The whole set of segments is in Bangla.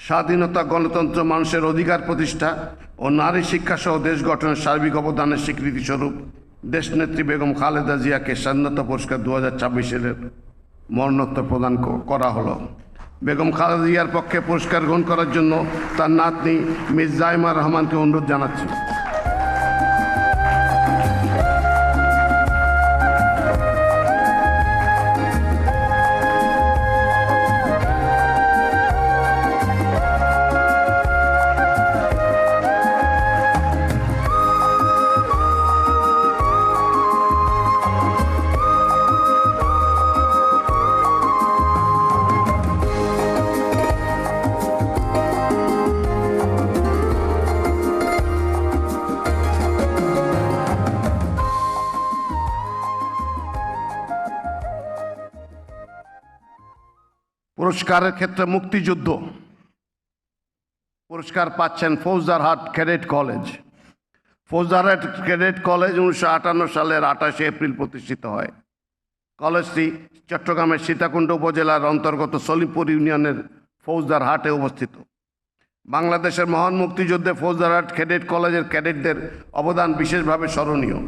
স্বাধীনতা, গণতন্ত্র, মানুষের অধিকার প্রতিষ্ঠা ও নারী শিক্ষাসহ দেশ গঠনের সার্বিক অবদানের স্বীকৃতিস্বরূপ দেশনেত্রী বেগম খালেদা জিয়াকে স্বাধীনতা পুরস্কার 2026-এর মরণোত্তর প্রদান করা হলো। বেগম খালেদা জিয়ার পক্ষে পুরস্কার গ্রহণ করার জন্য তার নাতনি মিস জাইমা রহমানকে অনুরোধ জানাচ্ছি। পুরস্কারের ক্ষেত্রে মুক্তিযুদ্ধ পুরস্কার পাচ্ছেন Faujdarhat cadet college. Faujdarhat cadet college 1958 সালের 28 এপ্রিল প্রতিষ্ঠিত হয়। কলেজটি চট্টগ্রামের সীতাকুণ্ড উপজেলার অন্তর্গত সলিমপুর ইউনিয়নের ফৌজদারহাটে অবস্থিত। বাংলাদেশের মহান মুক্তিযুদ্ধে ফৌজদারহাট ক্যাডেট কলেজের ক্যাডেটদের অবদান বিশেষভাবে স্মরণীয়।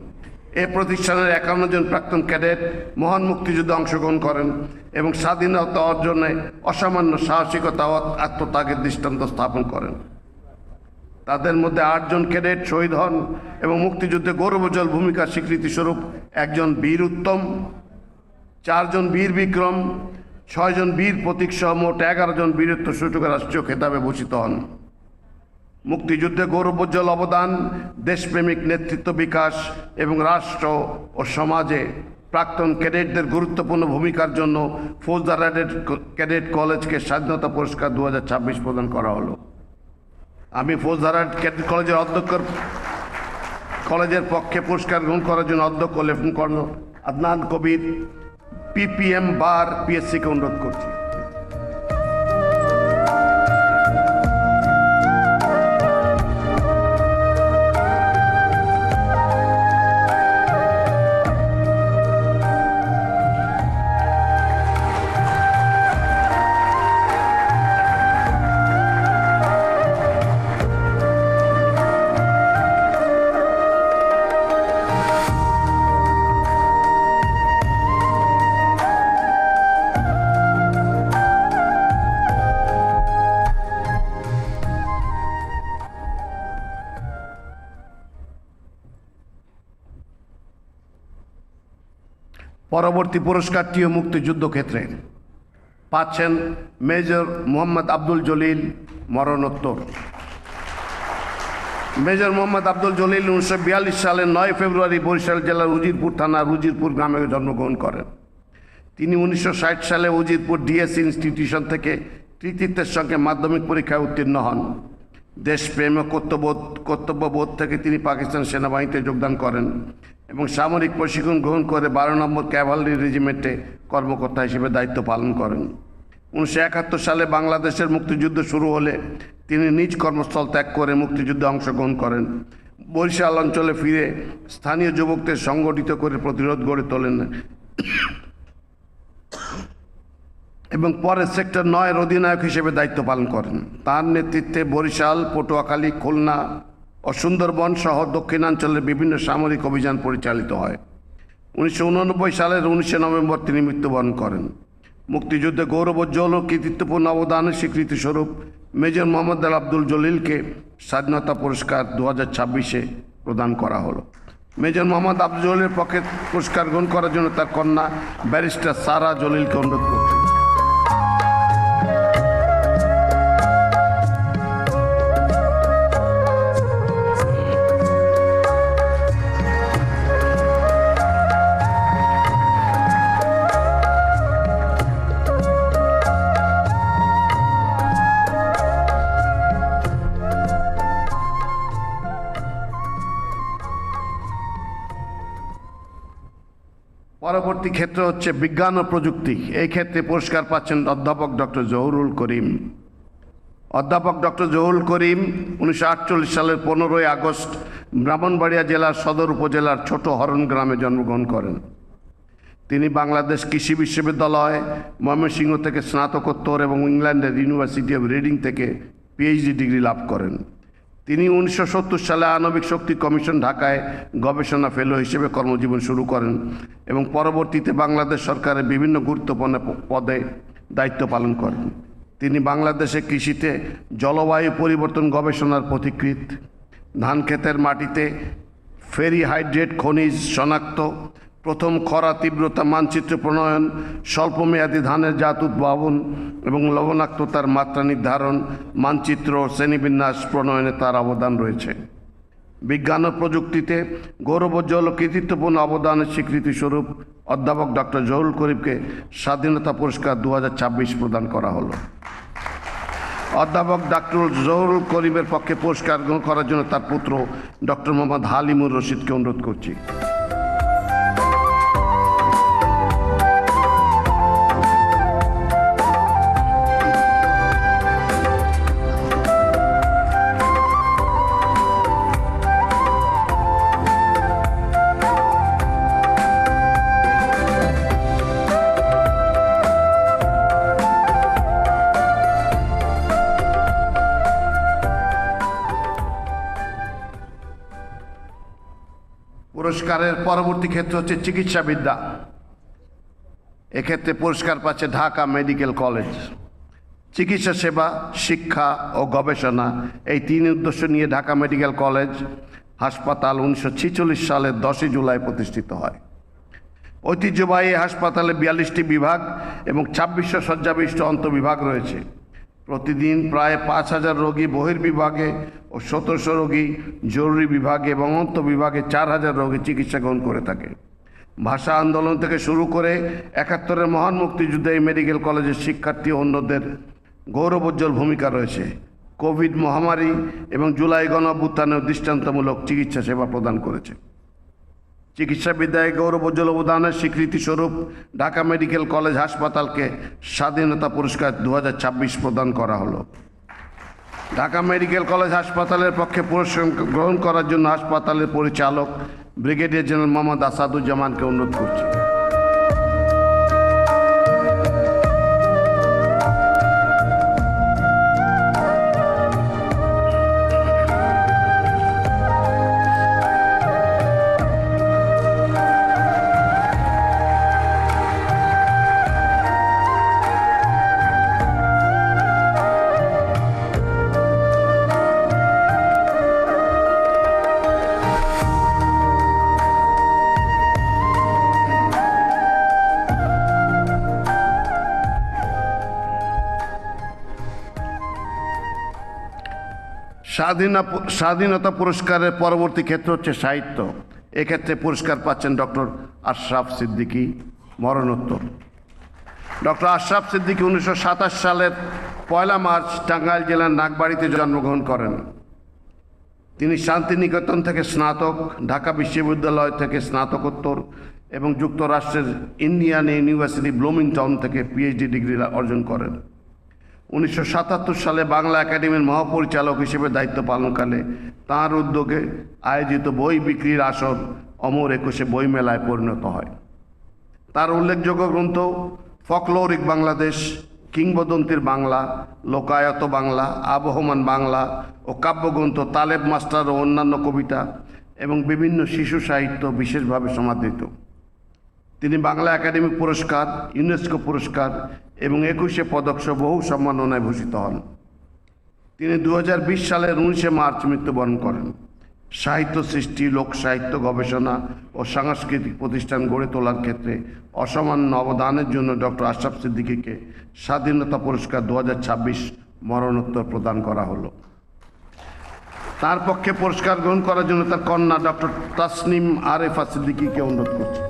এই প্রতিষ্ঠানের 51 জন প্রাক্তন ক্যাডেট মহান মুক্তিযুদ্ধে অংশগ্রহণ করেন এবং স্বাধীনতা অর্জনে অসামান্য সাহসিকতা ও আত্মত্যাগের দৃষ্টান্ত স্থাপন করেন। তাদের মধ্যে 8 জন ক্যাডেট শহীদ হন এবং মুক্তিযুদ্ধে গৌরবোজ্জ্বল ভূমিকার স্বীকৃতিস্বরূপ 1 জন বীর উত্তম, 4 জন বীর বিক্রম, 6 জন বীর প্রতীক সহ মোট 11 জন বীরত্ব সূচক রাষ্ট্রীয় খেতাবে ভূষিত হন। মুক্তিযুদ্ধে গৌরবোজ্জ্বল অবদান, দেশপ্রেমিক নেতৃত্ব বিকাশ এবং রাষ্ট্র ও সমাজে প্রাক্তন ক্যাডেটদের গুরুত্বপূর্ণ ভূমিকার জন্য ফৌজদারহাট ক্যাডেট কলেজকে স্বাধীনতা পুরস্কার 2026 প্রদান করা হলো। আমি ফৌজদারহাট ক্যাডেট কলেজের পক্ষে পুরস্কার গ্রহণ করার জন্য অধ্যক্ষ লেফটেন্যান্ট কর্নেল আদনান কবির PPM বার PSC-কে অনুরোধ করছি। পরবর্তী পুরস্কারটিও মুক্তিযুদ্ধ ক্ষেত্রে পাচ্ছেন মেজর মোহাম্মদ আব্দুল জলিল, মরণোত্তর। মেজর মোহাম্মদ আব্দুল জলিল 1942 সালের 9 ফেব্রুয়ারি বরিশাল জেলার উজিরপুর থানার উজিরপুর গ্রামে জন্মগ্রহণ করেন। তিনি 1960 সালে উজিরপুর ডিএস ইনস্টিটিউশন থেকে কৃতিত্বের সঙ্গে মাধ্যমিক পরীক্ষায় উত্তীর্ণ হন। দেশপ্রেম ও কর্তব্যবোধ থেকে তিনি পাকিস্তান সেনাবাহিনীতে যোগদান করেন এবং সামরিক প্রশিক্ষণ গ্রহণ করে 12 নম্বর ক্যাভালরি রেজিমেন্টে কর্মকর্তা হিসেবে দায়িত্ব পালন করেন। 1971 সালে বাংলাদেশের মুক্তিযুদ্ধ শুরু হলে তিনি নিজ কর্মস্থল ত্যাগ করে মুক্তিযুদ্ধে অংশগ্রহণ করেন। বরিশাল অঞ্চলে ফিরে স্থানীয় যুবকদের সংগঠিত করে প্রতিরোধ গড়ে তোলেন এবং পরে সেক্টর 9-এর অধিনায়ক হিসেবে দায়িত্ব পালন করেন। তার নেতৃত্বে বরিশাল, পটুয়াখালী, খুলনা ও সুন্দরবন সহ দক্ষিণাঞ্চলের বিভিন্ন সামরিক অভিযান পরিচালিত হয়। 1989 সালের 19 নভেম্বর তিনি মৃত্যুবরণ করেন। মুক্তিযুদ্ধে গৌরবোজ্জ্বল ও কৃতিত্বপূর্ণ অবদানের স্বীকৃতিস্বরূপ মেজর মোহাম্মদ আব্দুল জলিলকে স্বাধীনতা পুরস্কার 2026-এ প্রদান করা হলো। মেজর মোহাম্মদ আব্দুল জলিলের পক্ষে পুরস্কার গ্রহণ করার জন্য তার কন্যা ব্যারিস্টার সারা জলিলকে অনুরোধ করছেন। পরবর্তী ক্ষেত্র হচ্ছে বিজ্ঞান ও প্রযুক্তি। এই ক্ষেত্রে পুরস্কার পাচ্ছেন অধ্যাপক ডক্টর জহুরুল করিম। অধ্যাপক ডক্টর জহুরুল করিম 1948 সালের 15 আগস্ট ব্রাহ্মণবাড়িয়া জেলার সদর উপজেলার ছোট হরণ গ্রামে জন্মগ্রহণ করেন। তিনি বাংলাদেশ কৃষি বিশ্ববিদ্যালয় ময়মনসিংহ থেকে স্নাতকোত্তর এবং ইংল্যান্ডের ইউনিভার্সিটি অব রিডিং থেকে পিএইচডি ডিগ্রি লাভ করেন। তিনি 1970 সালে আণবিক শক্তি কমিশন ঢাকায় গবেষণা ফেলো হিসেবে কর্মজীবন শুরু করেন এবং পরবর্তীতে বাংলাদেশ সরকারের বিভিন্ন গুরুত্বপূর্ণ পদে দায়িত্ব পালন করেন। তিনি বাংলাদেশে কৃষিতে জলবায়ু পরিবর্তন গবেষণার পথিকৃৎ, ধান ক্ষেতের মাটিতে ফেরিহাইড্রেট খনিজ শনাক্ত, প্রথম খরা তীব্রতা মানচিত্র প্রণয়ন, স্বল্পমেয়াদী ধানের জাত উদ্ভাবন এবং লবণাক্ততার মাত্রা নির্ধারণ, মানচিত্র ও শ্রেণীবিন্যাস প্রণয়নে তার অবদান রয়েছে। বিজ্ঞান ও প্রযুক্তিতে গৌরবোজ্জ্বল ও কৃতিত্বপূর্ণ অবদানের স্বীকৃতিস্বরূপ অধ্যাপক ডক্টর জহুরুল করিমকে স্বাধীনতা পুরস্কার 2026 প্রদান করা হলো। অধ্যাপক ডক্টর জহুরুল করিমের পক্ষে পুরস্কার গ্রহণ করার জন্য তার পুত্র ডক্টর মোহাম্মদ হালিমুর রশিদকে অনুরোধ করছি। পুরস্কারের পরবর্তী ক্ষেত্র হচ্ছে চিকিৎসাবিদ্যা। এক্ষেত্রে পুরস্কার পাচ্ছে ঢাকা মেডিকেল কলেজ। চিকিৎসা সেবা, শিক্ষা ও গবেষণা, এই তিন উদ্দেশ্য নিয়ে ঢাকা মেডিকেল কলেজ হাসপাতাল 1946 সালের 10 জুলাই প্রতিষ্ঠিত হয়। ঐতিহ্যবাহী হাসপাতালে 42টি বিভাগ এবং 2600 শয্যাবিশিষ্ট অন্তঃবিভাগ রয়েছে। প্রতিদিন প্রায় 5000 রোগী বহির্বিভাগে ও 1700 রোগী জরুরি বিভাগে এবং অন্তঃবিভাগে 4000 রোগী চিকিৎসা গ্রহণ করে থাকে। ভাষা আন্দোলন থেকে শুরু করে 71-এর মহান মুক্তিযুদ্ধে এই মেডিকেল কলেজের শিক্ষার্থী ও অন্যদের গৌরবোজ্জ্বল ভূমিকা রয়েছে। কোভিড মহামারী এবং জুলাই গণঅভ্যুত্থানেও দৃষ্টান্তমূলক চিকিৎসা সেবা প্রদান করেছে। চিকিৎসাবিদ্যায় গৌরবোজ্জ্বল অবদানের স্বীকৃতিস্বরূপ ঢাকা মেডিকেল কলেজ হাসপাতালকে স্বাধীনতা পুরস্কার 2026 প্রদান করা হলো। ঢাকা মেডিকেল কলেজ হাসপাতালের পক্ষে পুরস্কার গ্রহণ করার জন্য হাসপাতালের পরিচালক ব্রিগেডিয়ার জেনারেল মোহাম্মদ আসাদুজ্জামানকে অনুরোধ করছি। স্বাধীনতা পুরস্কারের পরবর্তী ক্ষেত্র হচ্ছে সাহিত্য। এক্ষেত্রে পুরস্কার পাচ্ছেন ডক্টর আশরাফ সিদ্দিকী, মরণোত্তর। ডক্টর আশরাফ সিদ্দিকী 1927 সালের 1 মার্চ টাঙ্গাইল জেলার নাগবাড়িতে জন্মগ্রহণ করেন। তিনি শান্তিনিকেতন থেকে স্নাতক, ঢাকা বিশ্ববিদ্যালয় থেকে স্নাতকোত্তর এবং যুক্তরাষ্ট্রের ইন্ডিয়ান ইউনিভার্সিটি ব্লুমিংটন থেকে পিএইচডি ডিগ্রি অর্জন করেন। 1977 সালে বাংলা একাডেমির মহাপরিচালক হিসেবে দায়িত্ব পালনকালে তাঁর উদ্যোগে আয়োজিত বই বিক্রির আসর অমর 21 বইমেলায় পরিণত হয়। তার উল্লেখযোগ্য গ্রন্থ ফকলোরিক বাংলাদেশ, কিংবদন্তির বাংলা, লোকায়ত বাংলা, আবহমান বাংলা ও কাব্যগ্রন্থ তালেব মাস্টার ও অন্যান্য কবিতা এবং বিভিন্ন শিশু সাহিত্য বিশেষভাবে সমাদৃত। তিনি বাংলা একাডেমি পুরস্কার, ইউনেস্কো পুরস্কার এবং 21 পদকসহ বহু সম্মাননায় ভূষিত হন। তিনি 2020 সালের 19 মার্চ মৃত্যুবরণ করেন। সাহিত্য সৃষ্টি, লোক সাহিত্য গবেষণা ও সাংস্কৃতিক প্রতিষ্ঠান গড়ে তোলার ক্ষেত্রে অসামান্য অবদানের জন্য ডক্টর আশরাফ সিদ্দিকীকে স্বাধীনতা পুরস্কার 2026 মরণোত্তর প্রদান করা হলো। তার পক্ষে পুরস্কার গ্রহণ করার জন্য তার কন্যা ডক্টর তাসনিম আরেফা সিদ্দিকীকে অনুরোধ করছি।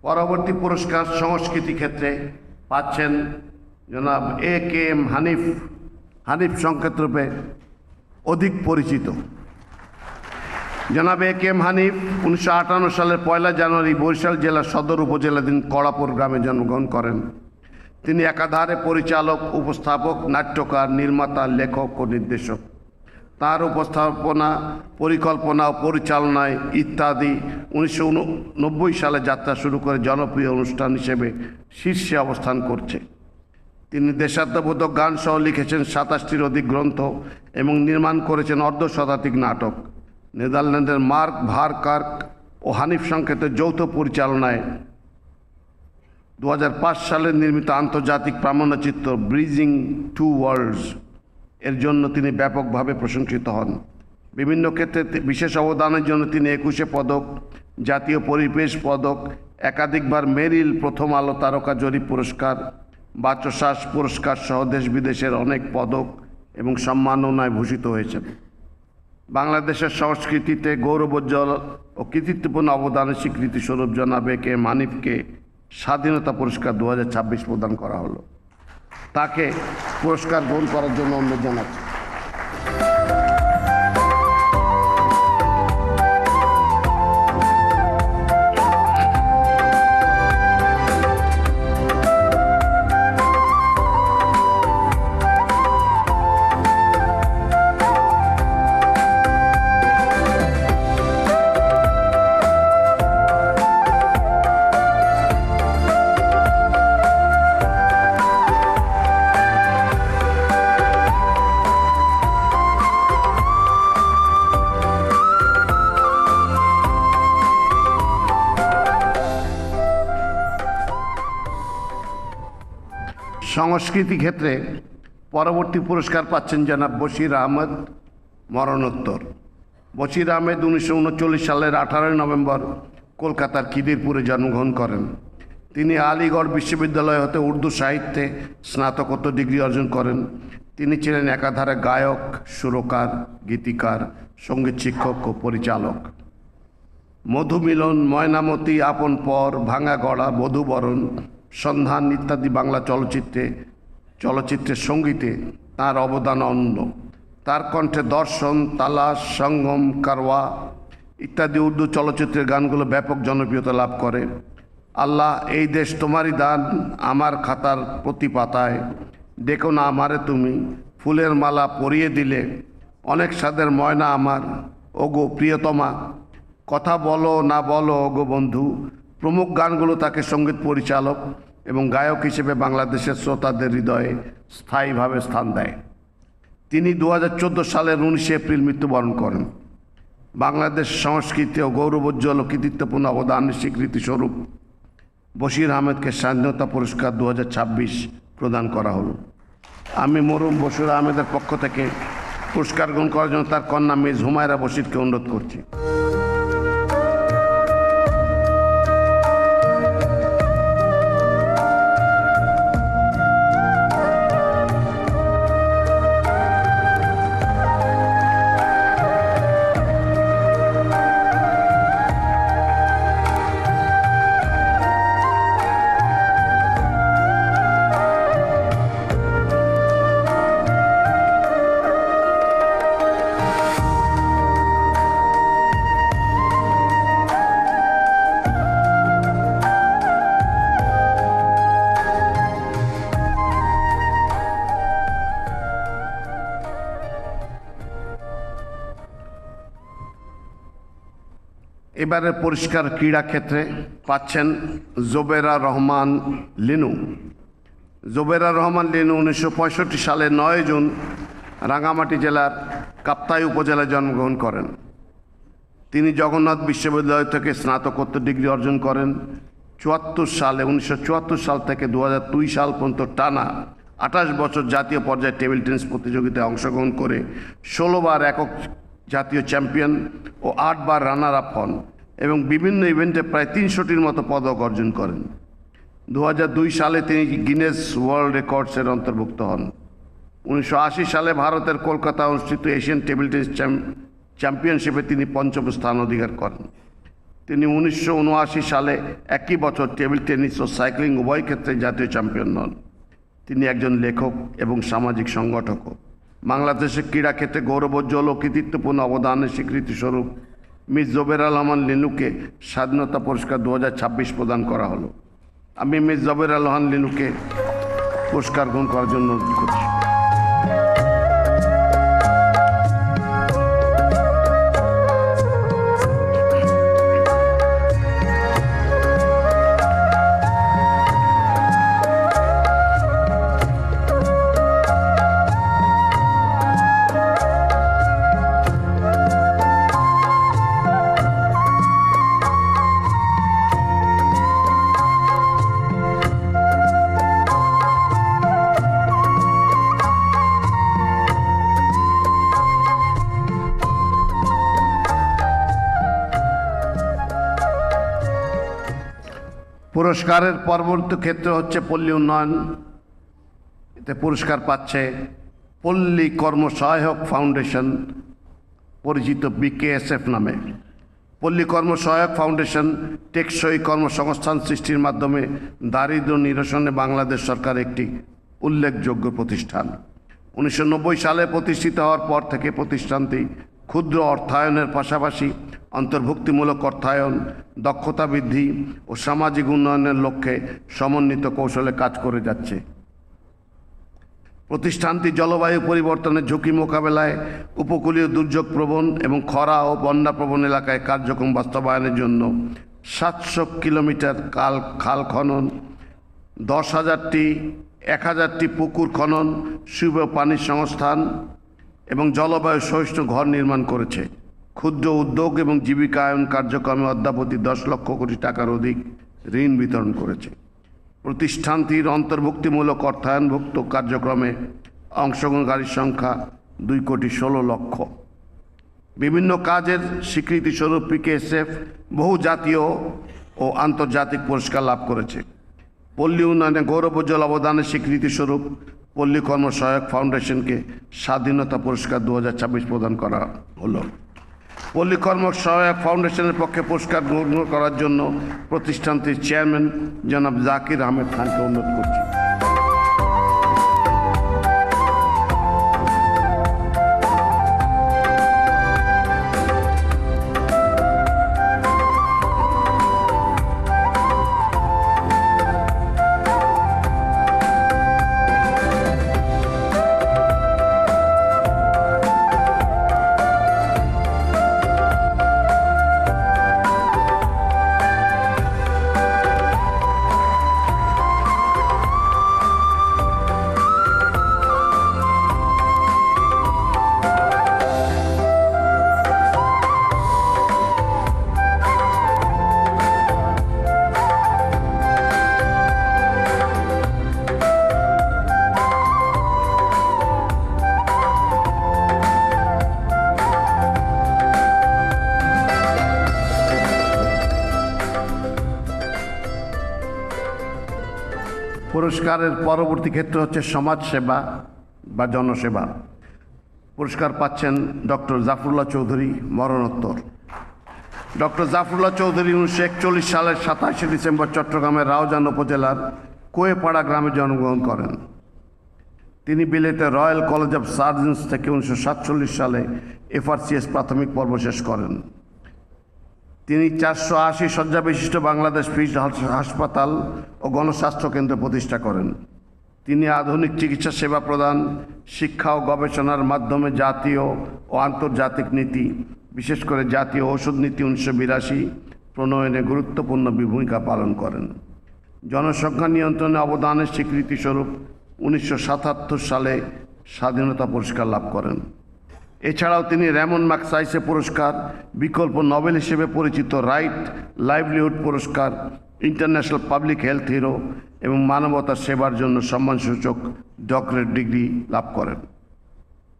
পরবর্তী পুরস্কার সংস্কৃতি ক্ষেত্রে পাচ্ছেন জনাব এ কে এম হানিফ, হানিফ সংকেত রূপে অধিক পরিচিত। জনাব এ কে এম হানিফ 1958 সালের 1 জানুয়ারি বরিশাল জেলার সদর উপজেলাধীন কড়াপুর গ্রামে জন্মগ্রহণ করেন। তিনি একাধারে পরিচালক, উপস্থাপক, নাট্যকার, নির্মাতা, লেখক ও নির্দেশক। তার উপস্থাপনা, পরিকল্পনা ও পরিচালনায় ইত্যাদি 1990 সালে যাত্রা শুরু করে জনপ্রিয় অনুষ্ঠান হিসেবে শীর্ষে অবস্থান করছে। তিনি দেশাত্মবোধক গান সহ লিখেছেন 27টির অধিক গ্রন্থ এবং নির্মাণ করেছেন অর্ধশতাধিক নাটক। নেদারল্যান্ডের মার্ক ভারকার্ক ও হানিফ সংকেতের যৌথ পরিচালনায় 2005 সালে নির্মিত আন্তর্জাতিক প্রামাণ্যচিত্র ব্রিজিং টু ওয়ার্ল্ডস এর জন্য তিনি ব্যাপকভাবে প্রশংসিত হন। বিভিন্ন ক্ষেত্রে বিশেষ অবদানের জন্য তিনি 21 পদক, জাতীয় পরিবেশ পদক, একাধিকবার মেরিল প্রথম আলো তারকা জরিপ পুরস্কার, বাচসাস পুরস্কার সহ দেশ বিদেশের অনেক পদক এবং সম্মাননায় ভূষিত হয়েছেন। বাংলাদেশের সংস্কৃতিতে গৌরবোজ্জ্বল ও কৃতিত্বপূর্ণ অবদানের স্বীকৃতি স্বরূপ জনাব এ কে এম হানিফকে স্বাধীনতা পুরস্কার 2026 প্রদান করা হলো। তাকে পুরস্কার গ্রহণ করার জন্য অনুরোধ জানাচ্ছি। সংস্কৃতি ক্ষেত্রে পরবর্তী পুরস্কার পাচ্ছেন জনাব বশির আহমেদ, মরণোত্তর। বশির আহমেদ 1939 সালের 18 নভেম্বর কলকাতার খিদিরপুরে জন্মগ্রহণ করেন। তিনি আলিগড় বিশ্ববিদ্যালয় হতে উর্দু সাহিত্যে স্নাতকোত্তর ডিগ্রি অর্জন করেন। তিনি ছিলেন একাধারে গায়ক, সুরকার, গীতিকার, সঙ্গীত শিক্ষক ও পরিচালক। মধুমিলন, ময়নামতি, আপন পর, ভাঙা গড়া, বধূবরণ, সন্ধান ইত্যাদি বাংলা চলচ্চিত্রের সঙ্গীতে তার অবদান অনন্য। তার কণ্ঠে দর্শন, তালাশ, সঙ্গম, কারওয়া ইত্যাদি উর্দু চলচ্চিত্রের গানগুলো ব্যাপক জনপ্রিয়তা লাভ করে। আল্লাহ এই দেশ তোমারই দান, আমার খাতার প্রতি পাতায়, দেখো না আমারে তুমি, ফুলের মালা পরিয়ে দিলে, অনেক স্বাদের ময়না আমার, ওগো প্রিয়তমা, কথা বলো না বলো ওগো বন্ধু প্রমুখ গানগুলো তাকে সঙ্গীত পরিচালক এবং গায়ক হিসেবে বাংলাদেশের শ্রোতাদের হৃদয়ে স্থায়ীভাবে স্থান দেয়। তিনি 2014 সালের 19 এপ্রিল মৃত্যুবরণ করেন। বাংলাদেশ সংস্কৃতি ও গৌরবোজ্জ্বল ও কৃতিত্বপূর্ণ অবদানের স্বীকৃতি স্বরূপ বশির আহমেদকে স্বাধীনতা পুরস্কার 2026 প্রদান করা হলো। আমি মরহুম বশির আহমেদের পক্ষ থেকে পুরস্কার গ্রহণ করার জন্য তার কন্যা মিস হুমায়রা বশিরকে অনুরোধ করছি। এবারে পুরস্কার ক্রীড়া ক্ষেত্রে পাচ্ছেন জোবেরা রহমান লিনু। জোবেরা রহমান লিনু 1965 সালের 9 জুন রাঙামাটি জেলার কাপ্তাই উপজেলায় জন্মগ্রহণ করেন। তিনি জগন্নাথ বিশ্ববিদ্যালয় থেকে স্নাতকোত্তর ডিগ্রি অর্জন করেন। 1974 সাল থেকে 2002 সাল পর্যন্ত টানা 28 বছর জাতীয় পর্যায়ে টেবিল টেনিস প্রতিযোগিতায় অংশগ্রহণ করে 16 বার একক জাতীয় চ্যাম্পিয়ন ও 8 বার রানার আপ হন এবং বিভিন্ন ইভেন্টে প্রায় 300টির মতো পদক অর্জন করেন। 2002 সালে তিনি গিনেস ওয়ার্ল্ড রেকর্ডসের অন্তর্ভুক্ত হন। 1980 সালে ভারতের কলকাতা অনুষ্ঠিত এশিয়ান টেবিল টেনিস চ্যাম্পিয়নশিপে তিনি 5ম স্থান অধিকার করেন। তিনি 1979 সালে একই বছর টেবিল টেনিস ও সাইক্লিং উভয় ক্ষেত্রে জাতীয় চ্যাম্পিয়ন হন। তিনি একজন লেখক এবং সামাজিক সংগঠকও। বাংলাদেশের ক্রীড়াক্ষেত্রে গৌরবোজ্জ্বল ও কৃতিত্বপূর্ণ অবদানের স্বীকৃতিস্বরূপ মিস জবেরা রহমান লিনুকে স্বাধীনতা পুরস্কার 2026 প্রদান করা হলো। আমি মিস জবেরা রহমান লিনুকে পুরস্কার গ্রহণ করার জন্য অনুরোধ করছি। পুরস্কারের পরবর্তী ক্ষেত্র হচ্ছে পল্লী উন্নয়ন। এতে পুরস্কার পাচ্ছে পল্লী কর্মসহায়ক ফাউন্ডেশন, পরিচিত BKSF নামে। পল্লী কর্মসহায়ক ফাউন্ডেশন টেকসই কর্মসংস্থান সৃষ্টির মাধ্যমে দারিদ্র্য নিরসনে বাংলাদেশ সরকার একটি উল্লেখযোগ্য প্রতিষ্ঠান। 1990 সালে প্রতিষ্ঠিত হওয়ার পর থেকে প্রতিষ্ঠানটি ক্ষুদ্র অর্থায়নের পাশাপাশি অন্তর্ভুক্তিমূলক অর্থায়ন, দক্ষতা বৃদ্ধি ও সামাজিক উন্নয়নের লক্ষ্যে সমন্বিত কৌশলে কাজ করে যাচ্ছে। প্রতিষ্ঠানটি জলবায়ু পরিবর্তনের ঝুঁকি মোকাবেলায়, উপকূলীয় দুর্যোগ প্রবণ এবং খরা ও বন্যা প্রবণ এলাকায় কার্যক্রম বাস্তবায়নের জন্য 700 কিলোমিটার খাল খনন, 10,000টি পুকুর খনন, শুভ পানির সংস্থান এবং জলবায়ু সহিষ্ণু ঘর নির্মাণ করেছে। ক্ষুদ্র উদ্যোগ এবং জীবিকায়ন কার্যক্রমে অদ্যাবধি 10 লক্ষ কোটি টাকার অধিক ঋণ বিতরণ করেছে। প্রতিষ্ঠানটির অন্তর্ভুক্তিমূলক অর্থায়নভুক্ত কার্যক্রমে অংশগ্রহণকারীর সংখ্যা 2,16,00,000। বিভিন্ন কাজের স্বীকৃতিস্বরূপ BKSF বহু জাতীয় ও আন্তর্জাতিক পুরস্কার লাভ করেছে। পল্লী উন্নয়নে গৌরবোজ্জ্বল অবদানের স্বীকৃতিস্বরূপ পল্লী কর্মসহায়ক ফাউন্ডেশনকে স্বাধীনতা পুরস্কার 2026 প্রদান করা হলো। পল্লী কর্মসহায়ক ফাউন্ডেশনের পক্ষে পুরস্কার গ্রহণ করার জন্য প্রতিষ্ঠানটির চেয়ারম্যান জনাব জাকির আহমেদ খানকে অনুরোধ করছি। পুরস্কারের পরবর্তী ক্ষেত্র হচ্ছে সমাজসেবা বা জনসেবা। পুরস্কার পাচ্ছেন ডক্টর জাফরুল্লাহ চৌধুরী, মরণোত্তর। ডক্টর জাফরুল্লাহ চৌধুরী 1941 সালের 27 ডিসেম্বর চট্টগ্রামের রাউজান উপজেলার কোয়েপাড়া গ্রামে জন্মগ্রহণ করেন। তিনি বিলেতে রয়্যাল কলেজ অফ সার্জনস থেকে 1947 সালে FRCS প্রাথমিক পর্ব শেষ করেন। তিনি 480 শয্যা বিশিষ্ট বাংলাদেশ ফিল্ড হাসপাতাল ও গণস্বাস্থ্য কেন্দ্র প্রতিষ্ঠা করেন। তিনি আধুনিক চিকিৎসা সেবা প্রদান, শিক্ষা ও গবেষণার মাধ্যমে জাতীয় ও আন্তর্জাতিক নীতি, বিশেষ করে জাতীয় ঔষধ নীতি 1982 প্রণয়নে গুরুত্বপূর্ণ ভূমিকা পালন করেন। জনসংখ্যা নিয়ন্ত্রণে অবদানের স্বীকৃতিস্বরূপ 1977 সালে স্বাধীনতা পুরস্কার লাভ করেন। এছাড়াও তিনি রেমন ম্যাগসাইসে পুরস্কার, বিকল্প নোবেল হিসেবে পরিচিত রাইট লাইভলিহুড পুরস্কার, ইন্টারন্যাশনাল পাবলিক হেলথ হিরো এবং মানবতার সেবার জন্য সম্মানসূচক ডক্টরেট ডিগ্রি লাভ করেন।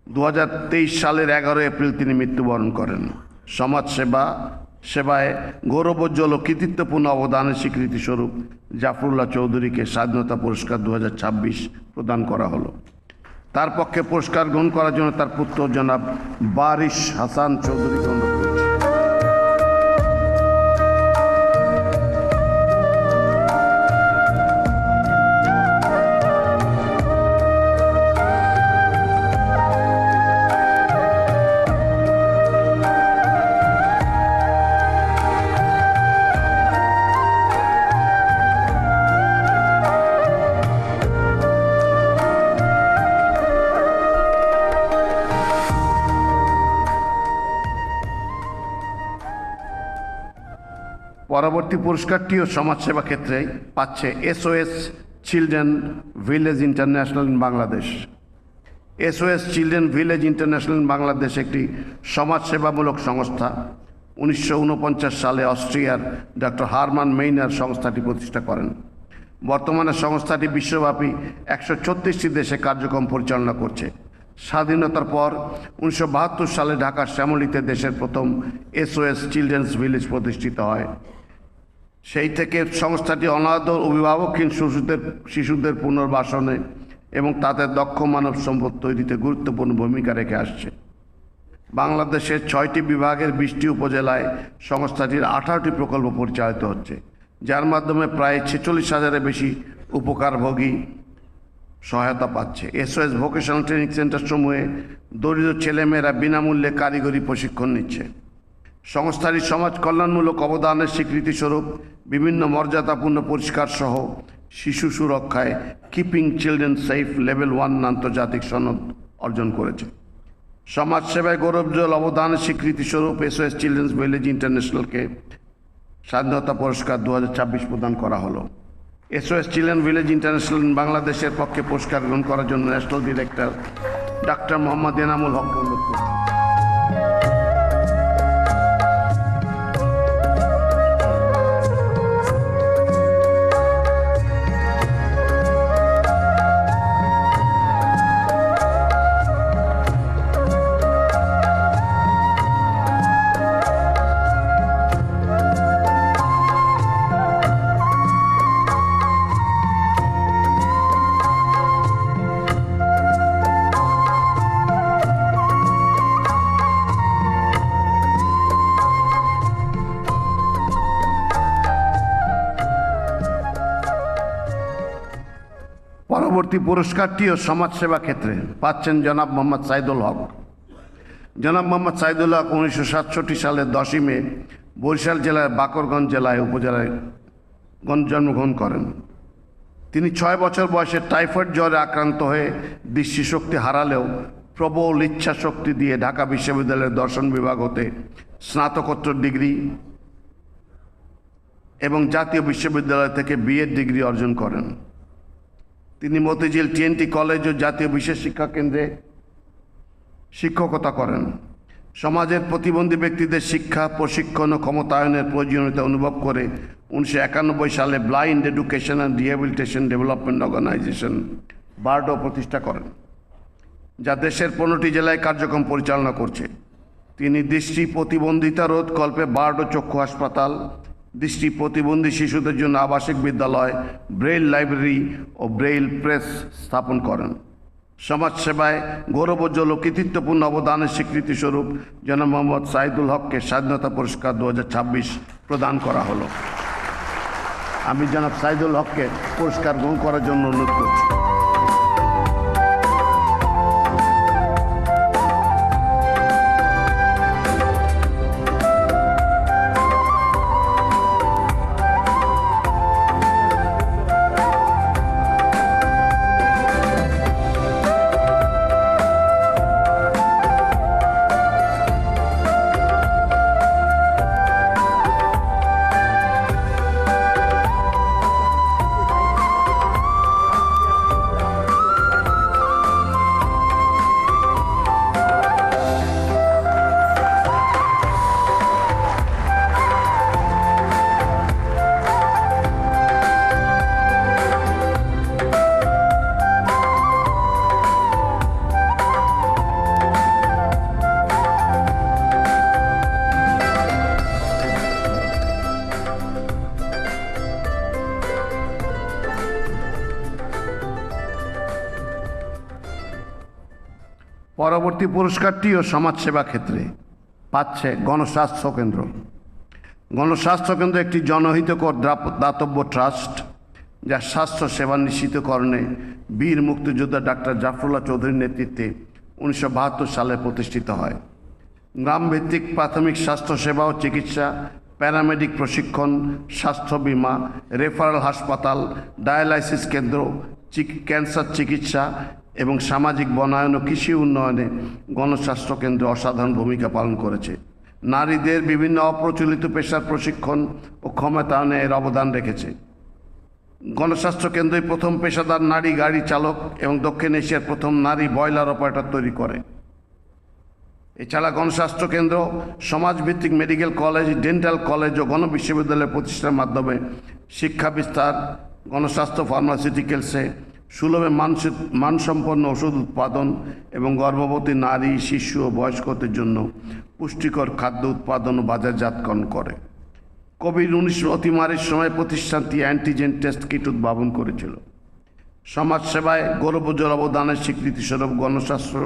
2023 সালের 11 এপ্রিল তিনি মৃত্যুবরণ করেন। সেবায় গৌরবোজ্জ্বল ও কৃতিত্বপূর্ণ অবদানের স্বীকৃতিস্বরূপ জাফরুল্লাহ চৌধুরীকে স্বাধীনতা পুরস্কার 2026 প্রদান করা হলো। তার পক্ষে পুরস্কার গ্রহণ করার জন্য তার পুত্র জনাব বারিশ হাসান চৌধুরীকে অনুরোধ করছি। পরবর্তী পুরস্কারটিও সমাজসেবা ক্ষেত্রে পাচ্ছে SOS children village international in Bangladesh. SOS children village international in Bangladesh একটি সমাজসেবামূলক সংস্থা। 1949 সালে অস্ট্রিয়ার ডক্টর হারমান মেইনার সংস্থাটি প্রতিষ্ঠা করেন। বর্তমানে সংস্থাটি বিশ্বব্যাপী 136টি দেশে কার্যক্রম পরিচালনা করছে। স্বাধীনতার পর 1972 সালে ঢাকার শ্যামলীতে দেশের প্রথম SOS চিলড্রেন্স ভিলেজ প্রতিষ্ঠিত হয়। সেই থেকে সংস্থাটি অনাথ ও অভিভাবকহীন শিশুদের পুনর্বাসনে এবং তাদের দক্ষ মানব সম্পদ তৈরিতে গুরুত্বপূর্ণ ভূমিকা রেখে আসছে। বাংলাদেশের 6টি বিভাগের 20টি উপজেলায় সংস্থাটির 18টি প্রকল্প পরিচালিত হচ্ছে, যার মাধ্যমে প্রায় 46,000-এর বেশি উপকারভোগী সহায়তা পাচ্ছে। SOS ভোকেশনাল ট্রেনিং সেন্টার সমূহে দরিদ্র ছেলেমেয়েরা বিনামূল্যে কারিগরি প্রশিক্ষণ নিচ্ছে। সংস্থাটি সমাজ কল্যাণমূলক অবদানের স্বীকৃতিস্বরূপ বিভিন্ন মর্যাদাপূর্ণ পুরস্কার সহ শিশু সুরক্ষায় কিপিং চিলড্রেন সেফ লেভেল 1 আন্তর্জাতিক সনদ অর্জন করেছে। সমাজসেবায় গৌরবজ্জ্বল অবদানের স্বীকৃতিস্বরূপ SOS চিলড্রেন্স ভিলেজ ইন্টারন্যাশনালকে স্বাধীনতা পুরস্কার 2026 প্রদান করা হলো। SOS চিলড্রেন ভিলেজ ইন্টারন্যাশনাল বাংলাদেশের পক্ষে পুরস্কার গ্রহণ করার জন্য national director doctor Mohammad Enamul হককে অনুরোধ করছি। পরবর্তী পুরস্কারটিও সমাজসেবা ক্ষেত্রে পাচ্ছেন জনাব মোহাম্মদ সাইদুল হক। জনাব মোহাম্মদ সাইদুল হক 1967 সালের 10ই মে বরিশাল জেলার বাকরগঞ্জ উপজেলায় জন্মগ্রহণ করেন। তিনি 6 বছর বয়সে টাইফয়েড জ্বরে আক্রান্ত হয়ে দৃষ্টিশক্তি হারালেও প্রবল ইচ্ছা শক্তি দিয়ে ঢাকা বিশ্ববিদ্যালয়ের দর্শন বিভাগ হতে স্নাতকোত্তর ডিগ্রি এবং জাতীয় বিশ্ববিদ্যালয় থেকে BEd ডিগ্রি অর্জন করেন। তিনি মতিঝিল TNT কলেজ ও জাতীয় বিশেষ শিক্ষা কেন্দ্রে শিক্ষকতা করেন। সমাজের প্রতিবন্ধী ব্যক্তিদের শিক্ষা, প্রশিক্ষণ ও ক্ষমতায়নের প্রয়োজনীয়তা অনুভব করে 1991 সালে blind education and rehabilitation development organisation BARDO প্রতিষ্ঠা করেন, যা দেশের 15টি জেলায় কার্যক্রম পরিচালনা করছে। তিনি দৃষ্টি প্রতিবন্ধিতা রোধ কল্পে বারডো চক্ষু হাসপাতাল, দৃষ্টি প্রতিবন্ধী শিশুদের জন্য আবাসিক বিদ্যালয়, ব্রেইল লাইব্রেরি ও ব্রেইল প্রেস স্থাপন করেন। সমাজসেবায় গৌরবোজ্জ্বল ও কৃতিত্বপূর্ণ অবদানের স্বীকৃতিস্বরূপ জনাব মোহাম্মদ সাইদুল হককে স্বাধীনতা পুরস্কার 2026 প্রদান করা হলো। আমি জনাব সাইদুল হককে পুরস্কার গ্রহণ করার জন্য অনুরোধ করছি। পরবর্তী পুরস্কারটিও সমাজসেবা ক্ষেত্রে পাচ্ছে গণস্বাস্থ্য কেন্দ্র। গণস্বাস্থ্য কেন্দ্র একটি জনহিতকর দাতব্য ট্রাস্ট, যা স্বাস্থ্য সেবা নিশ্চিতকরণে বীর মুক্তিযোদ্ধা ডাক্তার জাফরুল্লাহ চৌধুরীর নেতৃত্বে 1972 সালে প্রতিষ্ঠিত হয়। গ্রামভিত্তিক প্রাথমিক স্বাস্থ্যসেবা ও চিকিৎসা, প্যারামেডিক প্রশিক্ষণ, স্বাস্থ্য বিমা, রেফারেল হাসপাতাল, ডায়ালাইসিস কেন্দ্র, ক্যান্সার চিকিৎসা এবং সামাজিক বনায়ন ও কৃষি উন্নয়নে গণস্বাস্থ্য কেন্দ্র অসাধারণ ভূমিকা পালন করেছে। নারীদের বিভিন্ন অপ্রচলিত পেশার প্রশিক্ষণ ও ক্ষমতায়নে এর অবদান রেখেছে। গণস্বাস্থ্য কেন্দ্রই প্রথম পেশাদার নারী গাড়ি চালক এবং দক্ষিণ এশিয়ার প্রথম নারী বয়লার অপারেটর তৈরি করে। এছাড়া গণস্বাস্থ্য কেন্দ্র সমাজভিত্তিক মেডিকেল কলেজ, ডেন্টাল কলেজ ও গণবিশ্ববিদ্যালয় প্রতিষ্ঠার মাধ্যমে শিক্ষা বিস্তার, গণস্বাস্থ্য ফার্মাসিউটিক্যালসে সুলভে মানসম্পন্ন ওষুধ উৎপাদন এবং গর্ভবতী নারী, শিশু ও বয়স্কদের জন্য পুষ্টিকর খাদ্য উৎপাদন ও বাজারজাতকরণ করে। কোভিড-19 অতিমারির সময় প্রতিষ্ঠানটি অ্যান্টিজেন টেস্ট কিট উদ্ভাবন করেছিল। সমাজসেবায় গৌরবোজ্জ্বল অবদানের স্বীকৃতিস্বরূপ গণস্বাস্থ্য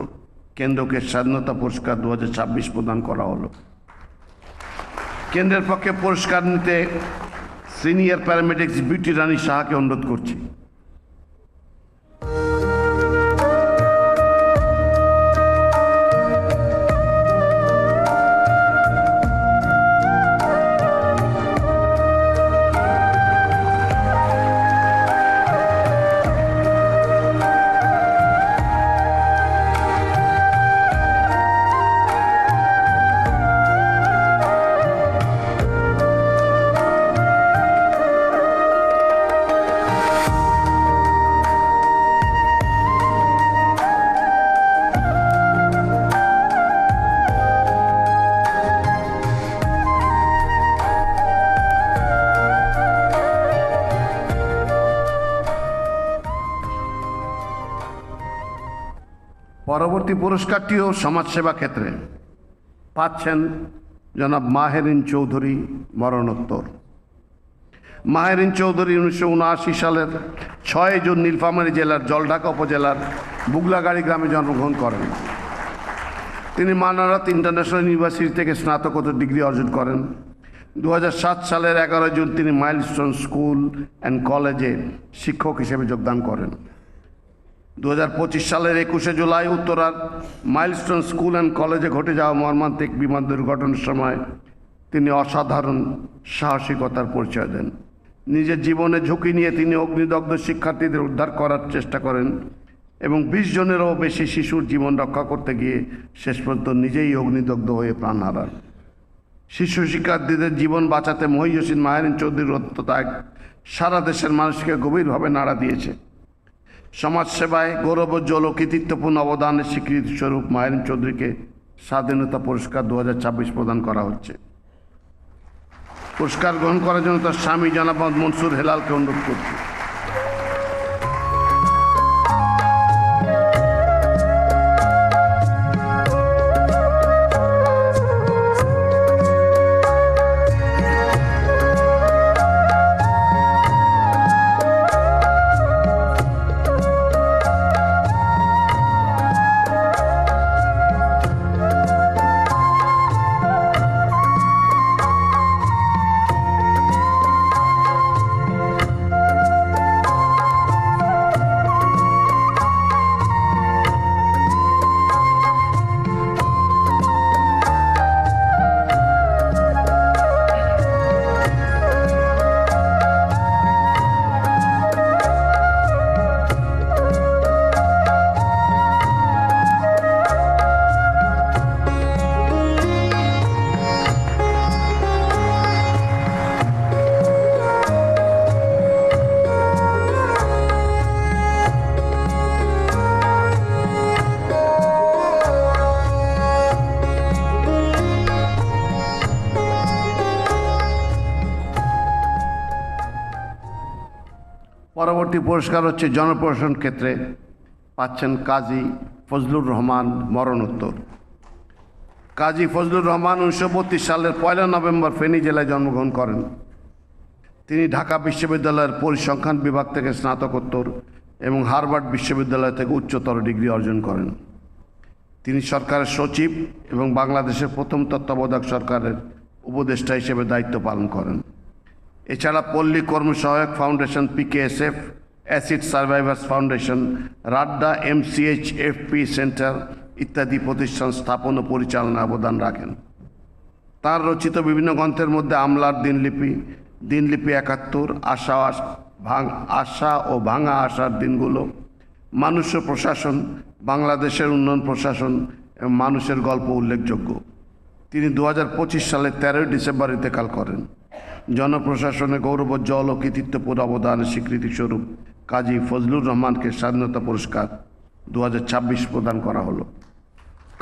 কেন্দ্রকে স্বাধীনতা পুরস্কার 2026 প্রদান করা হলো। কেন্দ্রের পক্ষে পুরস্কার নিতে সিনিয়র প্যারামেডিক্স বিউটি রানী সাহাকে অনুরোধ করছি। পরবর্তী পুরস্কারটিও সমাজসেবা ক্ষেত্রে পাচ্ছেন জনাব মাহেরিন চৌধুরী, মরণোত্তর। মাহেরিন চৌধুরী 1979 সালের 6 জুন নীলফামারী জেলার জলঢাকা উপজেলার বুগলাগাড়ি গ্রামে জন্মগ্রহণ করেন। তিনি মানারত ইন্টারন্যাশনাল ইউনিভার্সিটি থেকে স্নাতকোত্তর ডিগ্রি অর্জন করেন। 2007 সালের 11 জুন তিনি মাইলস্টোন স্কুল অ্যান্ড কলেজে শিক্ষক হিসেবে যোগদান করেন। 2025 সালের 21 জুলাই উত্তরার মাইলস্টোন স্কুল অ্যান্ড কলেজে ঘটে যাওয়া মর্মান্তিক বিমান দুর্ঘটনার সময় তিনি অসাধারণ সাহসিকতার পরিচয় দেন। নিজের জীবনে ঝুঁকি নিয়ে তিনি অগ্নিদগ্ধ শিক্ষার্থীদের উদ্ধার করার চেষ্টা করেন এবং 20 জনেরও বেশি শিশুর জীবন রক্ষা করতে গিয়ে শেষ পর্যন্ত নিজেই অগ্নিদগ্ধ হয়ে প্রাণ হারান। শিশু শিক্ষার্থীদের জীবন বাঁচাতে মহিউদ্দিন মাহেরিন চৌধুরীর আত্মত্যাগ সারা দেশের মানুষকে গভীরভাবে নাড়া দিয়েছে। সমাজসেবায় গৌরবোজ্জ্বল ও কৃতিত্বপূর্ণ অবদানের স্বীকৃতিস্বরূপ মাহেরিন চৌধুরীকে স্বাধীনতা পুরস্কার 2026 প্রদান করা হচ্ছে। পুরস্কার গ্রহণ করার জন্য তার স্বামী জনাব মনসুর হেলালকে অনুরোধ করছি। পরবর্তী পুরস্কার হচ্ছে জনপ্রশাসন ক্ষেত্রে পাচ্ছেন কাজী ফজলুর রহমান, মরণোত্তর। কাজী ফজলুর রহমান 1932 সালের 1 নভেম্বর ফেনী জেলায় জন্মগ্রহণ করেন। তিনি ঢাকা বিশ্ববিদ্যালয়ের পরিসংখ্যান বিভাগ থেকে স্নাতকোত্তর এবং হার্ভার্ড বিশ্ববিদ্যালয় থেকে উচ্চতর ডিগ্রি অর্জন করেন। তিনি সরকারের সচিব এবং বাংলাদেশের প্রথম তত্ত্বাবধায়ক সরকারের উপদেষ্টা হিসেবে দায়িত্ব পালন করেন। এছাড়া Palli Karmasahayak foundation, PKSF, acid survivors foundation, RADDA, MCHFP centre ইত্যাদি প্রতিষ্ঠান স্থাপন ও পরিচালনায় অবদান রাখেন। তার রচিত বিভিন্ন গ্রন্থের মধ্যে আমলার দিনলিপি, দিনলিপি 71, আশা ও ভাঙা আশার দিনগুলো, মানুষ ও প্রশাসন, বাংলাদেশের উন্নয়ন প্রশাসন এবং মানুষের গল্প উল্লেখযোগ্য। তিনি 2025 সালের 13 ডিসেম্বর ইন্তেকাল করেন। জনপ্রশাসনে গৌরবোজ্জ্বল ও কৃতিত্বপূর্ণ অবদানের স্বীকৃতিস্বরূপ কাজী ফজলুর রহমানকে স্বাধীনতা পুরস্কার 2026 প্রদান করা হলো।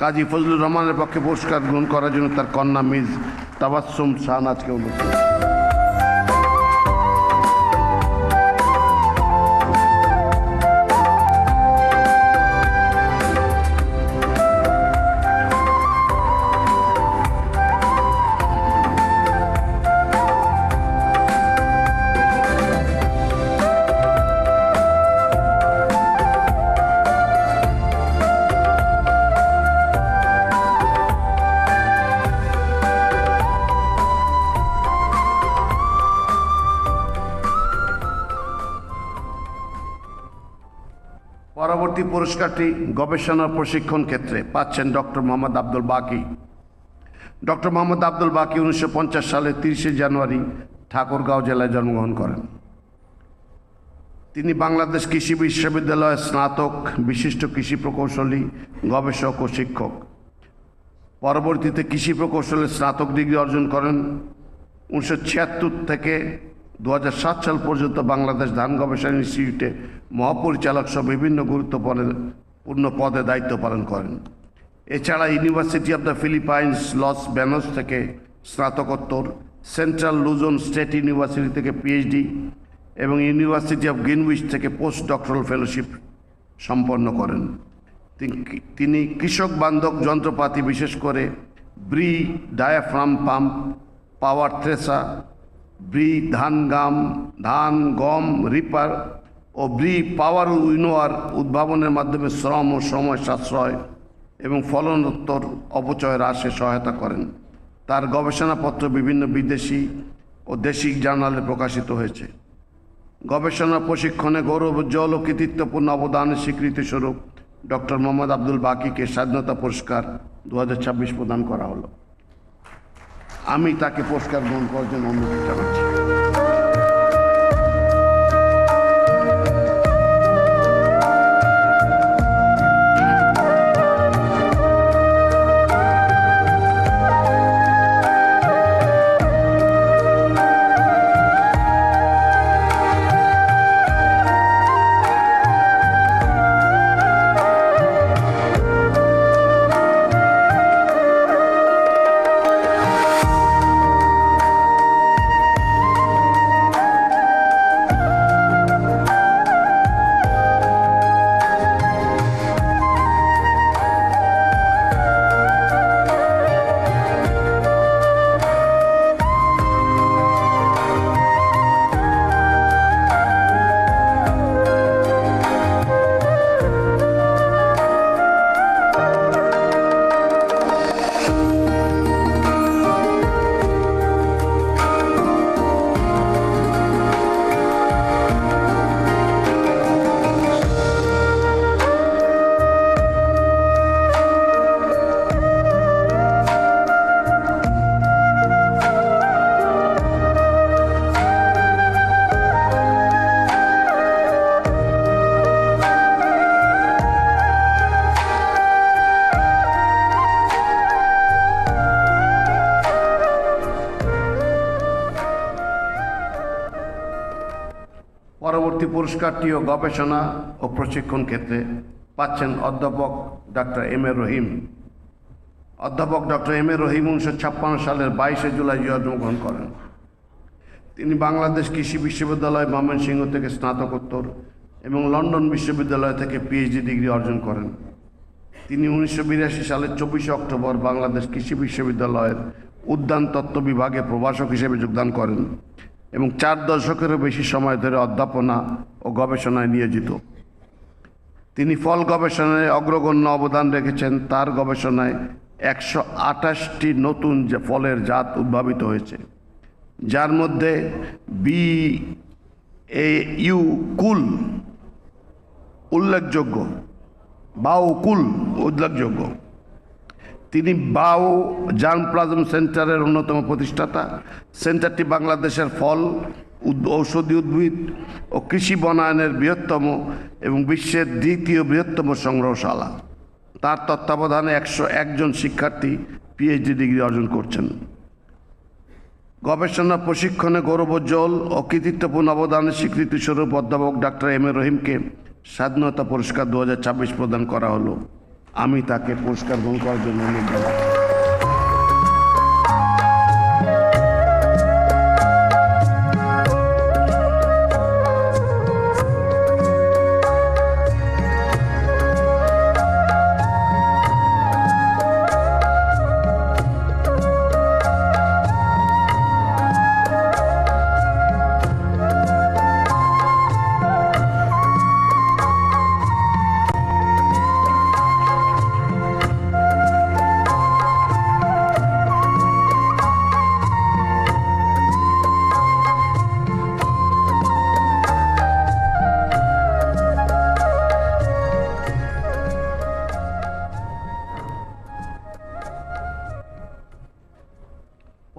কাজী ফজলুর রহমানের পক্ষে পুরস্কার গ্রহণ করার জন্য তার কন্যা মিস তাবাসসুম শাহনাজকে অনুরোধ করি। পরবর্তী পুরস্কারটি গবেষণা প্রশিক্ষণ ক্ষেত্রে পাচ্ছেন ডক্টর মোহাম্মদ আব্দুল বাকি। ডক্টর মোহাম্মদ আব্দুল বাকি 1950 সালের 30 জানুয়ারি ঠাকুরগাঁও জেলায় জন্মগ্রহণ করেন। তিনি বাংলাদেশ কৃষি বিশ্ববিদ্যালয়ের স্নাতক, বিশিষ্ট কৃষি প্রকৌশলী, গবেষক ও শিক্ষক। পরবর্তীতে কৃষি প্রকৌশলে স্নাতক ডিগ্রি অর্জন করেন। 1976 থেকে 2007 সাল পর্যন্ত বাংলাদেশ ধান গবেষণা ইনস্টিটিউটে মহাপরিচালক সহ বিভিন্ন গুরুত্বপূর্ণ পদে দায়িত্ব পালন করেন। এছাড়া university of the Philippines Los Banos থেকে স্নাতকোত্তর, সেন্ট্রাল লুজন স্টেট ইউনিভার্সিটি থেকে পিএইচডি এবং ইউনিভার্সিটি অব গ্রিনউইচ থেকে পোস্ট ডক্টরাল ফেলোশিপ সম্পন্ন করেন। তিনি কৃষক বান্ধব যন্ত্রপাতি, বিশেষ করে ব্রি ডায়াফ্রাম পাম্প, পাওয়ার থ্রেসার, ব্রি ধান গম রিপার ও ব্রি পাওয়ার উইনোয়ার উদ্ভাবনের মাধ্যমে শ্রম ও সময় সাশ্রয় এবং ফলনোত্তর অপচয় হ্রাসে সহায়তা করেন। তার গবেষণাপত্র বিভিন্ন বিদেশি ও দেশি জার্নালে প্রকাশিত হয়েছে। গবেষণা প্রশিক্ষণে গৌরবোজ্জ্বল ও কৃতিত্বপূর্ণ অবদানের স্বীকৃতিস্বরূপ ডক্টর মোহাম্মদ আব্দুল বাকিকে স্বাধীনতা পুরস্কার 2026 প্রদান করা হলো। আমি তাকে পুরস্কার গ্রহণ করার জন্য অনুরোধ জানাচ্ছি। পরবর্তী পুরস্কারটিও গবেষণা ও প্রশিক্ষণ ক্ষেত্রে পাচ্ছেন অধ্যাপক ডক্টর এম এ রহিম। অধ্যাপক ডক্টর এম এ রহিম 1956 সালের 22 জুলাই জন্মগ্রহণ করেন। তিনি বাংলাদেশ কৃষি বিশ্ববিদ্যালয় ময়মনসিংহ থেকে স্নাতকোত্তর এবং লন্ডন বিশ্ববিদ্যালয় থেকে পিএইচডি ডিগ্রি অর্জন করেন। তিনি 1982 সালের 24 অক্টোবর বাংলাদেশ কৃষি বিশ্ববিদ্যালয়ের উদ্যান তত্ত্ব বিভাগে প্রভাষক হিসেবে যোগদান করেন এবং 4 দশকেরও বেশি সময় ধরে অধ্যাপনা ও গবেষণায় নিয়োজিত। তিনি ফল গবেষণায় অগ্রগণ্য অবদান রেখেছেন। তার গবেষণায় 128টি নতুন ফলের জাত উদ্ভাবিত হয়েছে, যার মধ্যে BAU কুল উল্লেখযোগ্য। তিনি বাউ জার্মপ্লাজম সেন্টারের অন্যতম প্রতিষ্ঠাতা। সেন্টারটি বাংলাদেশের ফল, ঔষধি উদ্ভিদ ও কৃষি বনায়নের বৃহত্তম এবং বিশ্বের দ্বিতীয় বৃহত্তম সংগ্রহশালা। তার তত্ত্বাবধানে 101 জন শিক্ষার্থী পিএইচডি ডিগ্রি অর্জন করছেন। গবেষণা প্রশিক্ষণে গৌরবোজ্জ্বল ও কৃতিত্বপূর্ণ অবদানের স্বীকৃতিস্বরূপ অধ্যাপক ডাক্তার এম এ রহিমকে স্বাধীনতা পুরস্কার 2026 প্রদান করা হলো। আমি তাকে পুরস্কার গ্রহণ করার জন্য অনুরোধ জানাচ্ছি।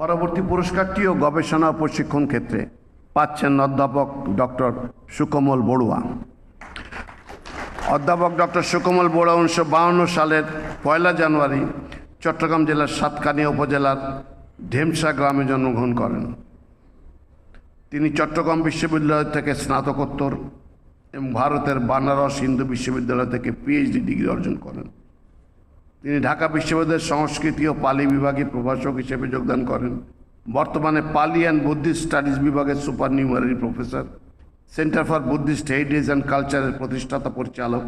পরবর্তী পুরস্কারটিও গবেষণা ও প্রশিক্ষণ ক্ষেত্রে পাচ্ছেন অধ্যাপক ডক্টর সুকোমল বড়ুয়া। অধ্যাপক ডক্টর সুকোমল বড়ুয়া 1952 সালের 1 জানুয়ারি চট্টগ্রাম জেলার সাতকানিয়া উপজেলার ঢেমসা গ্রামে জন্মগ্রহণ করেন। তিনি চট্টগ্রাম বিশ্ববিদ্যালয় থেকে স্নাতকোত্তর এবং ভারতের বানারস হিন্দু বিশ্ববিদ্যালয় থেকে পিএইচডি ডিগ্রি অর্জন করেন। তিনি ঢাকা বিশ্ববিদ্যালয়ের সংস্কৃতি ও পালি বিভাগে প্রভাষক হিসেবে যোগদান করেন। বর্তমানে পালি অ্যান্ড বুদ্ধিস্ট স্টাডিজ বিভাগের super নিউমারি professor, centre for Buddhist heritage and কালচারের প্রতিষ্ঠাতা পরিচালক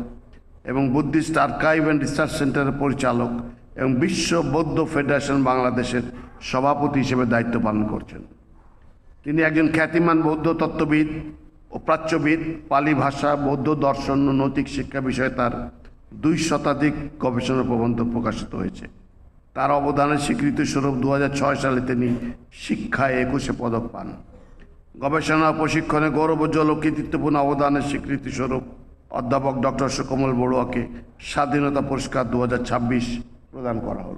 এবং বুদ্ধিস্ট আর্কাইভ অ্যান্ড রিসার্চ সেন্টারের পরিচালক এবং বিশ্ব বৌদ্ধ ফেডারেশন বাংলাদেশের সভাপতি হিসেবে দায়িত্ব পালন করছেন। তিনি একজন খ্যাতিমান বৌদ্ধ তত্ত্ববিদ ও প্রাচ্যবিদ। পালি ভাষা, বৌদ্ধ দর্শন ও নৈতিক শিক্ষা বিষয়ে তার 2 শতাধিক গবেষণা প্রবন্ধ প্রকাশিত হয়েছে। তার অবদানের স্বীকৃতিস্বরূপ 2006 সালে তিনি শিক্ষায় 21 পদক পান। গবেষণা ও প্রশিক্ষণে গৌরবোজ্জ্বল ও কৃতিত্বপূর্ণ অবদানের স্বীকৃতিস্বরূপ অধ্যাপক ডক্টর সুকোমল বড়ুয়াকে স্বাধীনতা পুরস্কার 2026 প্রদান করা হল।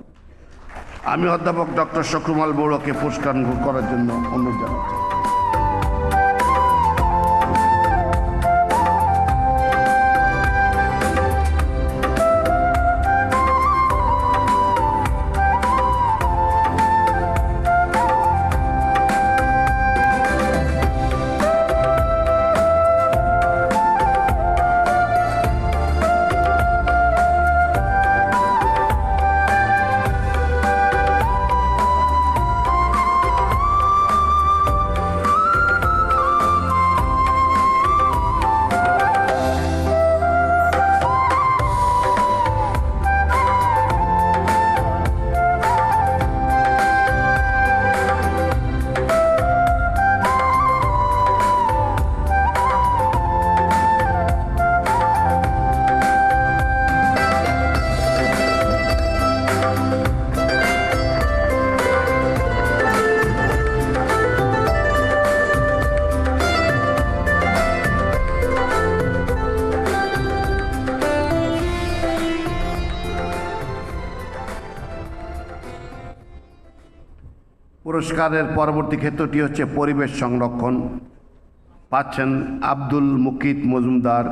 আমি অধ্যাপক ডক্টর সুকোমল বড়ুয়াকে পুরস্কার গ্রহণ করার জন্য অনুরোধ জানাচ্ছি। পুরস্কারের পরবর্তী ক্ষেত্রটি হচ্ছে পরিবেশ সংরক্ষণ। পাচ্ছেন আব্দুল মুকিত মজুমদার।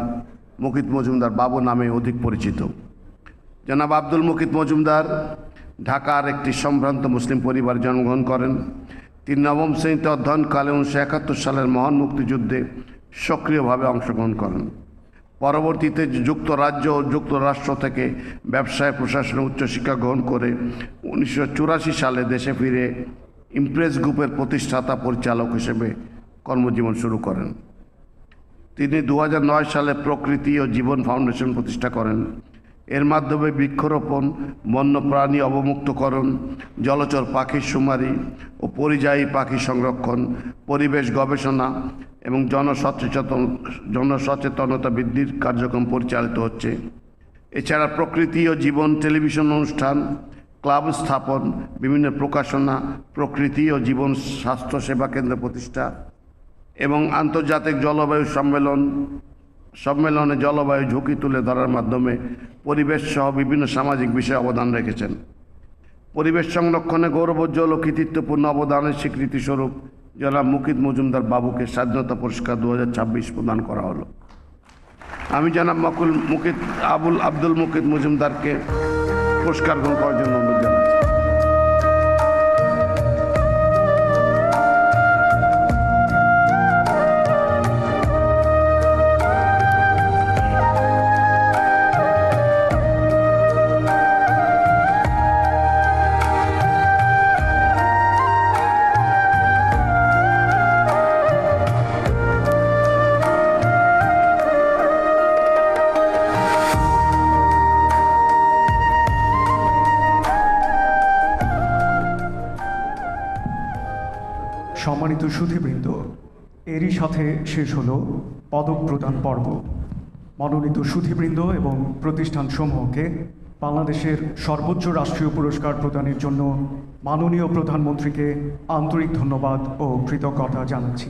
মুকিত মজুমদার বাবু নামে অধিক পরিচিত। জনাব আব্দুল মুকিত মজুমদার ঢাকার একটি সম্ভ্রান্ত মুসলিম পরিবারে জন্মগ্রহণ করেন। তিনি 9ম শ্রেণীতে অধ্যয়নকালে 1971 সালের মহান মুক্তিযুদ্ধে সক্রিয়ভাবে অংশগ্রহণ করেন। পরবর্তীতে যুক্তরাজ্য ও যুক্তরাষ্ট্র থেকে ব্যবসায় প্রশাসনে উচ্চশিক্ষা গ্রহণ করে 1984 সালে দেশে ফিরে ইমপ্রেস গ্রুপের প্রতিষ্ঠাতা পরিচালক হিসেবে কর্মজীবন শুরু করেন। তিনি 2009 সালে প্রকৃতি ও জীবন ফাউন্ডেশন প্রতিষ্ঠা করেন। এর মাধ্যমে বৃক্ষরোপণ, বন্যপ্রাণী অবমুক্তকরণ, জলচর পাখি শুমারি ও পরিযায়ী পাখি সংরক্ষণ, পরিবেশ গবেষণা এবং জনসচেতনতা বৃদ্ধির কার্যক্রম পরিচালিত হচ্ছে। এছাড়া প্রকৃতি ও জীবন টেলিভিশন অনুষ্ঠান, ক্লাব স্থাপন, বিভিন্ন প্রকাশনা, প্রকৃতি ও জীবন স্বাস্থ্য সেবা কেন্দ্র প্রতিষ্ঠা এবং আন্তর্জাতিক জলবায়ু সম্মেলনে জলবায়ু ঝুঁকি তুলে ধরার মাধ্যমে পরিবেশ সহ বিভিন্ন সামাজিক বিষয়ে অবদান রেখেছেন। পরিবেশ সংরক্ষণে গৌরবোজ্জ্বল ও কৃতিত্বপূর্ণ অবদানের স্বীকৃতিস্বরূপ জনাব মুকিত মজুমদার বাবুকে স্বাধীনতা পুরস্কার 2026 প্রদান করা হলো। আমি জনাব আব্দুল মুকিত মজুমদারকে পুরস্কার গ্রহণ করার জন্য অনুরোধ জানাচ্ছি। সম্মানিত সুধীবৃন্দ, এরই সাথে শেষ হলো পদক প্রদান পর্ব। মনোনীত সুধীবৃন্দ এবং প্রতিষ্ঠানসমূহকে বাংলাদেশের সর্বোচ্চ রাষ্ট্রীয় পুরস্কার প্রদানের জন্য মাননীয় প্রধানমন্ত্রীকে আন্তরিক ধন্যবাদ ও কৃতজ্ঞতা জানাচ্ছি।